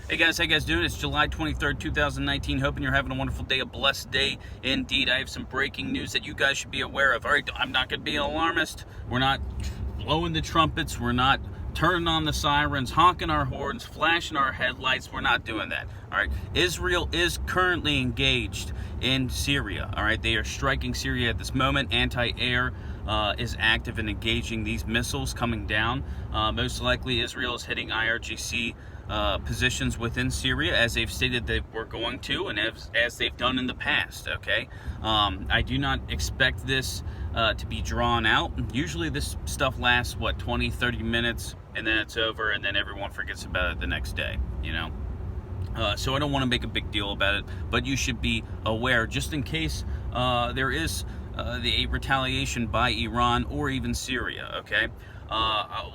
Hey guys, how you guys doing? It's July 23rd, 2019. Hoping you're having a wonderful day, a blessed day indeed. I have some breaking news that you guys should be aware of. All right, I'm not going to be an alarmist. We're not blowing the trumpets. We're not turning on the sirens, honking our horns, flashing our headlights. We're not doing that. All right, Israel is currently engaged in Syria. All right, they are striking Syria at this moment. Anti-air is active in engaging these missiles coming down. Most likely, Israel is hitting IRGC positions within Syria, as they've stated they were going to, and as they've done in the past. Okay, I do not expect this to be drawn out. Usually this stuff lasts 20-30 minutes, and then it's over, and then everyone forgets about it the next day, so I don't want to make a big deal about it, but you should be aware, just in case there is a retaliation by Iran or even Syria. Okay,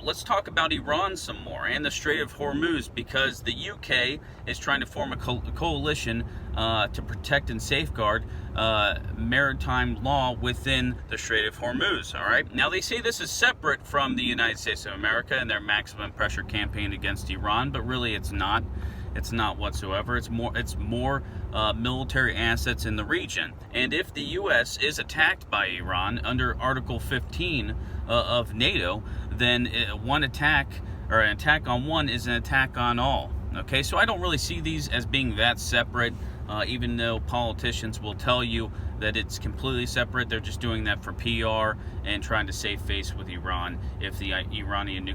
let's talk about Iran some more, and the Strait of Hormuz, because the UK is trying to form a coalition to protect and safeguard maritime law within the Strait of Hormuz. All right, now they say this is separate from the United States of America and their maximum pressure campaign against Iran, but really it's not. It's not whatsoever. It's more military assets in the region. And if the U.S. is attacked by Iran under Article 15 of NATO, then one attack, or an attack on one, is an attack on all. Okay, so I don't really see these as being that separate, even though politicians will tell you that it's completely separate. They're just doing that for PR and trying to save face with Iran if the Iranian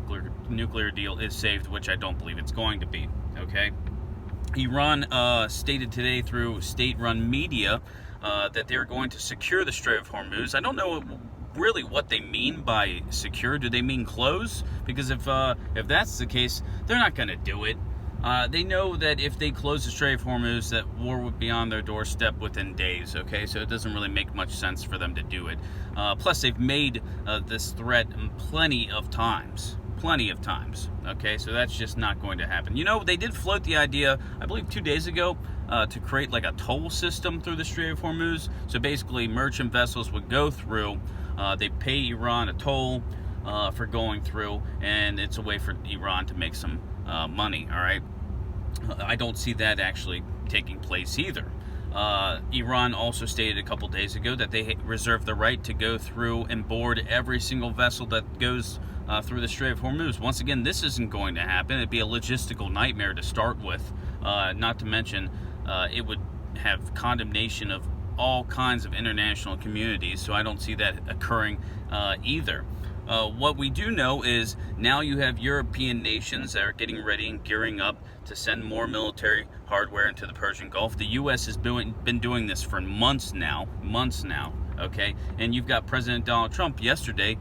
nuclear deal is saved, which I don't believe it's going to be. Okay, Iran stated today through state-run media that they're going to secure the Strait of Hormuz. I don't know really what they mean by secure. Do they mean close? Because if that's the case, they're not going to do it. They know that if they close the Strait of Hormuz, that war would be on their doorstep within days. Okay, so it doesn't really make much sense for them to do it. Plus, they've made this threat plenty of times. Okay, so that's just not going to happen. They did float the idea, I believe 2 days ago, to create like a toll system through the Strait of Hormuz. So basically, merchant vessels would go through, they pay Iran a toll for going through, and it's a way for Iran to make some money. All right, I don't see that actually taking place either. Iran also stated a couple days ago that they reserve the right to go through and board every single vessel that goes through the Strait of Hormuz. Once again, this isn't going to happen. It'd be a logistical nightmare to start with, not to mention it would have condemnation of all kinds of international communities, so I don't see that occurring either. What we do know is now you have European nations that are getting ready and gearing up to send more military hardware into the Persian Gulf. The U.S. has been doing this for months now, okay? And you've got President Donald Trump yesterday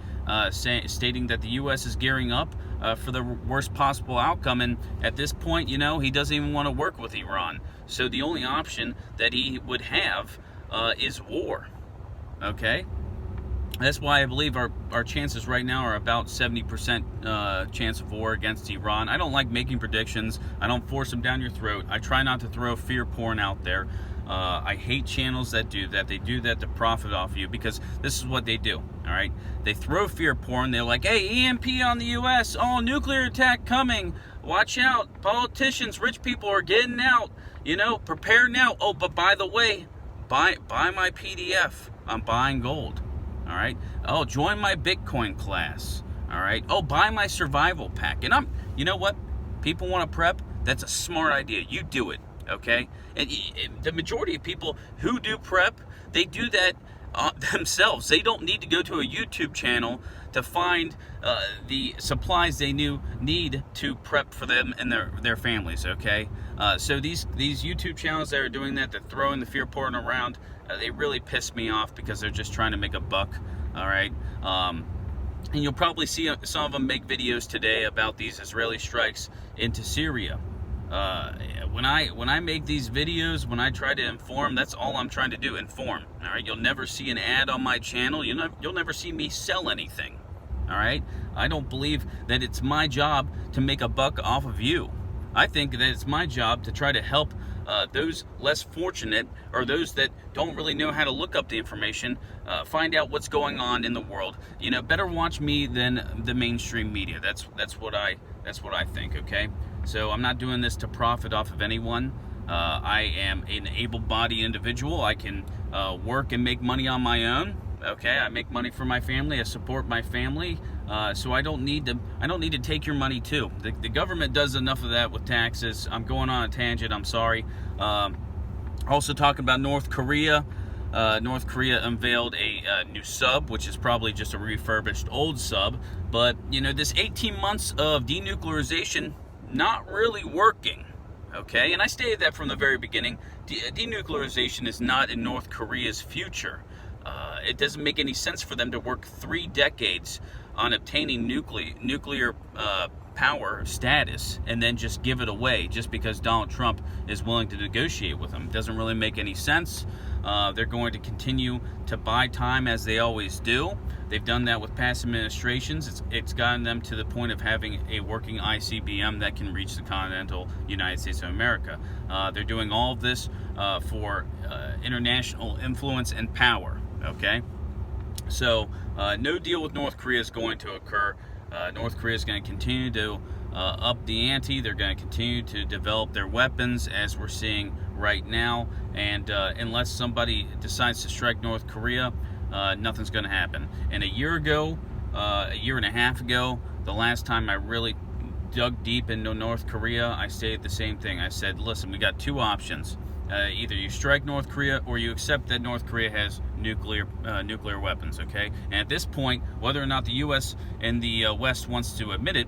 stating that the U.S. is gearing up for the worst possible outcome, and at this point, he doesn't even want to work with Iran. So the only option that he would have is war, okay? That's why I believe our chances right now are about 70% chance of war against Iran. I don't like making predictions. I don't force them down your throat. I try not to throw fear porn out there. I hate channels that do that. They do that to profit off you, because this is what they do, all right? They throw fear porn. They're like, hey, EMP on the U.S., oh, nuclear attack coming. Watch out. Politicians, rich people are getting out. Prepare now. Oh, but by the way, buy my PDF. I'm buying gold. All right. Oh, join my Bitcoin class. All right. Oh, buy my survival pack. And you know what? People want to prep. That's a smart idea. You do it. Okay. And the majority of people who do prep, they do that themselves. They don't need to go to a YouTube channel to find the supplies they need to prep for them and their families. Okay. So these YouTube channels that are doing that, they're throwing the fear porn around, they really piss me off, because they're just trying to make a buck. All right. And you'll probably see some of them make videos today about these Israeli strikes into Syria. When I make these videos, when I try to inform, that's all I'm trying to do, inform. All right, you'll never see an ad on my channel. You'll never see me sell anything. All right, I don't believe that it's my job to make a buck off of you. I think that it's my job to try to help those less fortunate, or those that don't really know how to look up the information, find out what's going on in the world. Better watch me than the mainstream media. That's what I think. Okay. So I'm not doing this to profit off of anyone. I am an able-bodied individual. I can work and make money on my own. Okay, I make money for my family. I support my family. So I don't need to take your money too. The government does enough of that with taxes. I'm going on a tangent. I'm sorry. Also talking about North Korea. North Korea unveiled a new sub, which is probably just a refurbished old sub. But you know, this 18 months of denuclearization not really working. Okay, and I stated that from the very beginning. Denuclearization is not in North Korea's future. It doesn't make any sense for them to work 3 decades on obtaining nuclear power status and then just give it away just because Donald Trump is willing to negotiate with them. It doesn't really make any sense. They're going to continue to buy time as they always do. They've done that with past administrations. It's gotten them to the point of having a working ICBM that can reach the continental United States of America. They're doing all of this for international influence and power. Okay, so no deal with North Korea is going to occur. North Korea is going to continue to up the ante. They're going to continue to develop their weapons as we're seeing right now. And unless somebody decides to strike North Korea, nothing's going to happen. And a year and a half ago, the last time I really dug deep into North Korea, I stated the same thing. I said, listen, we got 2 options. Either you strike North Korea or you accept that North Korea has nuclear weapons, okay? And at this point, whether or not the U.S. and the West wants to admit it,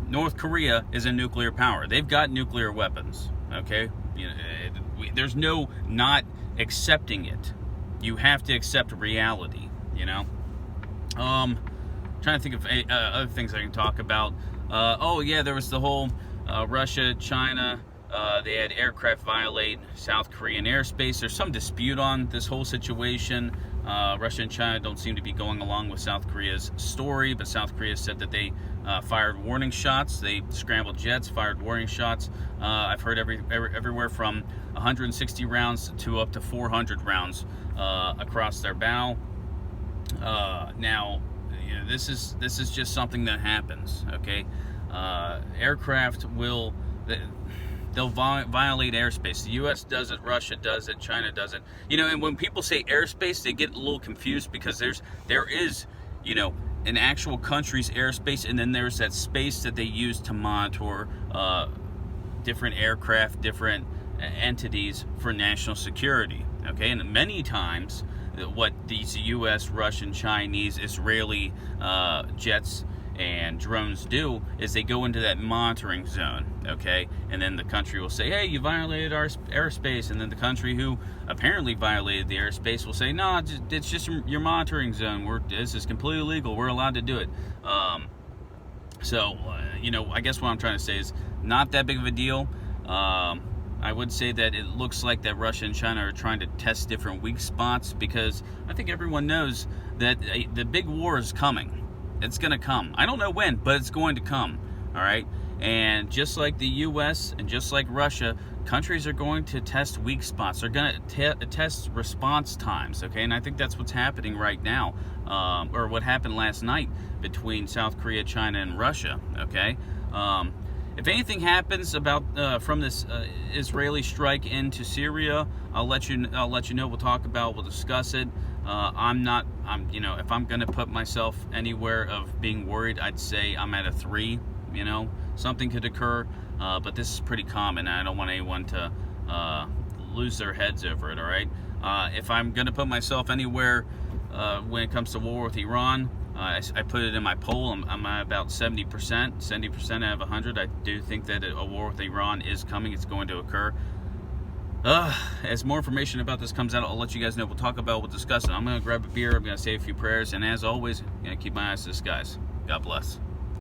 North Korea is a nuclear power. They've got nuclear weapons, okay? You know, there's no not accepting it. You have to accept reality, you know? Trying to think of other things I can talk about. Oh, yeah, there was the whole Russia, China... they had aircraft violate South Korean airspace. There's some dispute on this whole situation. Russia and China don't seem to be going along with South Korea's story, but South Korea said that they fired warning shots. They scrambled jets, fired warning shots. I've heard everywhere from 160 rounds to up to 400 rounds across their bow. Now, you know, this is just something that happens. Okay, aircraft will. They'll violate airspace. The U.S. does it, Russia does it, China does it. You know, and when people say airspace, they get a little confused because there is, you know, an actual country's airspace, and then there's that space that they use to monitor different aircraft, different entities for national security. Okay, and many times, what these U.S., Russian, Chinese, Israeli jets and drones do is they go into that monitoring zone, okay? And then the country will say, hey, you violated our airspace. And then the country who apparently violated the airspace will say, no, it's just your monitoring zone. This is completely legal. We're allowed to do it. You know, I guess what I'm trying to say is not that big of a deal. I would say that it looks like that Russia and China are trying to test different weak spots because I think everyone knows that the big war is coming. It's going to come. I don't know when, but it's going to come. All right? And just like the U.S. and just like Russia, countries are going to test weak spots. They're going to test response times. Okay? And I think that's what's happening right now, or what happened last night between South Korea, China, and Russia. Okay? If anything happens about from this Israeli strike into Syria, I'll let you know. We'll talk about. We'll discuss it. You know, if I'm gonna put myself anywhere of being worried, I'd say I'm at a 3. You know, something could occur, but this is pretty common. And I don't want anyone to lose their heads over it. All right. If I'm gonna put myself anywhere when it comes to war with Iran, I put it in my poll. I'm at about 70%. 70% out of 100. I do think that a war with Iran is coming. It's going to occur. As more information about this comes out, I'll let you guys know. We'll talk about it. We'll discuss it. I'm going to grab a beer. I'm going to say a few prayers. And as always, I'm going to keep my eyes to the skies. God bless.